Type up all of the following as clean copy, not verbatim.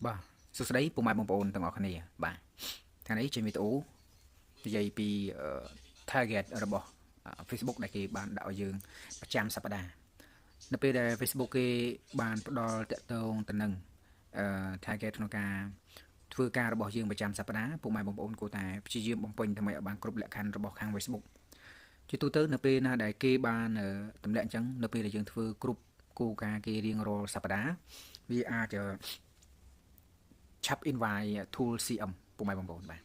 បាទសួស្តីពុកម៉ែបងប្អូនទាំងអស់គ្នាបាទថ្ងៃនេះចេញវីដេអូនិយាយពី target របស់ Facebook ដែលគេបានដាក់ឲ្យយើងប្រចាំសប្តាហ៍នៅពេលដែល Facebook គេបានផ្ដល់តាក់ទងទៅនឹងtarget ក្នុងការធ្វើការរបស់យើងប្រចាំសប្តាហ៍ពុកម៉ែបងប្អូនគួរតែព្យាយាមបំពេញដើម្បីឲ្យបានគ្រប់លក្ខខណ្ឌរបស់ខាង Facebook ជាទូទៅនៅពេលណាដែលគេបានទម្លាក់អញ្ចឹងនៅពេលដែលយើងធ្វើគ្រប់គោលការណ៍គេរៀងរាល់សប្តាហ៍វាអាចឆាប់ invite tool CM ពុកម៉ែបងប្អូនបាទ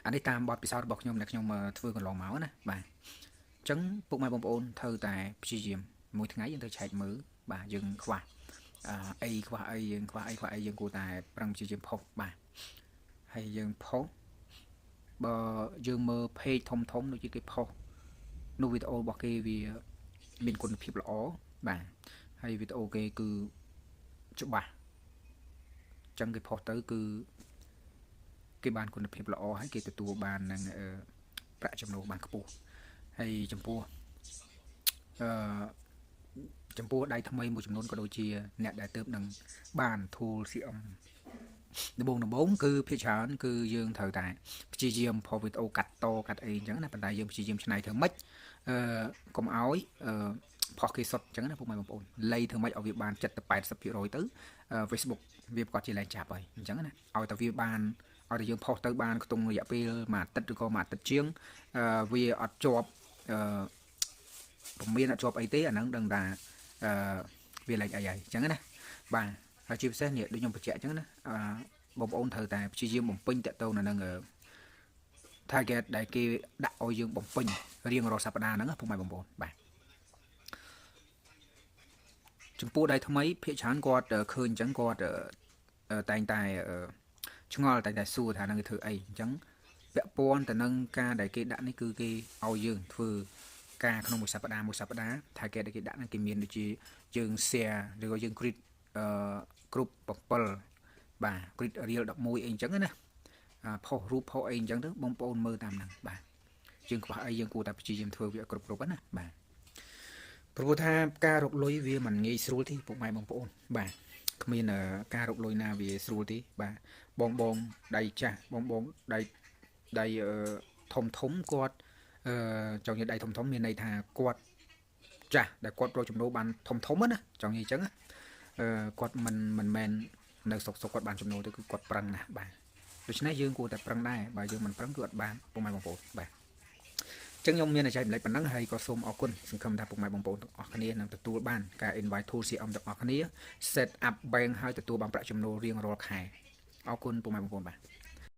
អានេះតាមបទពិសោធន៍របស់ខ្ញុំដែលខ្ញុំធ្វើកន្លងមកណាបាទអញ្ចឹងពុកម៉ែបងប្អូនត្រូវតែព្យាយាមមួយថ្ងៃយើងត្រូវឆែកមើលបាទយើងខ្វះអីខ្វះអីយើងខ្វះអីយើងគួរតែប្រឹងព្យាយាមផុសបាទហើយយើងផុសបើយើងមើល page ធំដូចជាគេផុសនោះវីដេអូរបស់គេវាមានគុណភាពល្អបាទហើយវីដេអូគេគឺច្បាស់ចឹងគេផុសទៅគឺគេបានគុណភាពល្អហើយគេទទួលបាននឹងប្រាក់ចំណូលបានខ្ពស់ហើយចំពោះដៃថ្មីមួយចំនួនក៏ដូចជាអ្នកដែលទៅនឹងបាន tool CM ដំបូងគឺភាគច្រើនគឺយើងត្រូវតែព្យាយាមផុសវីដេអូកាត់តកាត់អីអញ្ចឹងណាប៉ុន្តែយើងព្យាយាមច្នៃធ្វើម៉េចកុំឲ្យផុសគេសុទ្ធអញ្ចឹងណាពុកម៉ែបងប្អូនលៃធ្វើម៉េចឲ្យវាបាន 70-80% ទៅ Facebook វាប្រកាសជាលែងចាប់ហើយអញ្ចឹងណាឲ្យតែវាបានឲ្យតែយើងផុសទៅបានក្នុងរយៈពេលមួយអាទិត្យឬក៏មួយអាទិត្យជាងវាអត់ជាប់ពុំមានអត់ជាប់អីទេអាហ្នឹងដឹងថាវាលែងអីហើយអញ្ចឹងណាបាទហើយជាពិសេសនេះដូចខ្ញុំបញ្ជាក់អញ្ចឹងណាបងប្អូនត្រូវតែព្យាយាមបំពេញតទៅនៅនឹង target ដែលគេដាក់ឲ្យយើងបំពេញរៀងរាល់សប្តាហ៍ហ្នឹងពុកម៉ែបងប្អូនបាទចំពោះដៃថ្មីភាគច្រើនគាត់ឃើញអញ្ចឹងគាត់តែងតែឆ្ងល់តែសួរថានឹងគេធ្វើអីអញ្ចឹងពាក់ព័ន្ធទៅនឹងការដែលគេដាក់នេះគឺគេឲ្យយើងធ្វើការក្នុងមួយសប្តាហ៍ target ដែលគេដាក់ហ្នឹងគេមានដូចជាយើង share ឬក៏យើង create group 7បាទ create reel 11អីអញ្ចឹងណាផុសរូបផុសអីអញ្ចឹងទៅបងប្អូនមើលតាមហ្នឹងបាទយើងខ្វះអីយើងគួរតែព្យាយាមធ្វើវាគ្រប់ណាបាទព្រោះថាការរកលុយវាមិនងាយស្រួលទេពុកម៉ែបងប្អូនបាទគ្មានការរកលុយណាវាស្រួលទេបាទបងដៃចាស់បងដៃធំគាត់ចង់និយាយដៃធំមានន័យថាគាត់ចាស់ដែលគាត់រកចំណូលបានធំណាចង់និយាយអញ្ចឹងគាត់មិនមែននៅសុកគាត់បានចំណូលទៅគឺគាត់ប្រឹងណាស់បាទដូច្នេះយើងគួរតែប្រឹងដែរបើយើងមិនប្រឹងគឺអត់បានពុកម៉ែបងប្អូនបាទចឹងខ្ញុំមានចែកម្លែកប៉ុណ្ណឹងហើយក៏សូមអរគុណសង្ឃឹមថាពុកម៉ែបងប្អូនទាំងអស់គ្នានឹងទទួលបានការ invite tool CM ទាំងអស់គ្នា set up bank ហើយទទួលបានប្រាក់ចំណូលរៀងរាល់ខែអរគុណពុកម៉ែបងប្អូនបាទ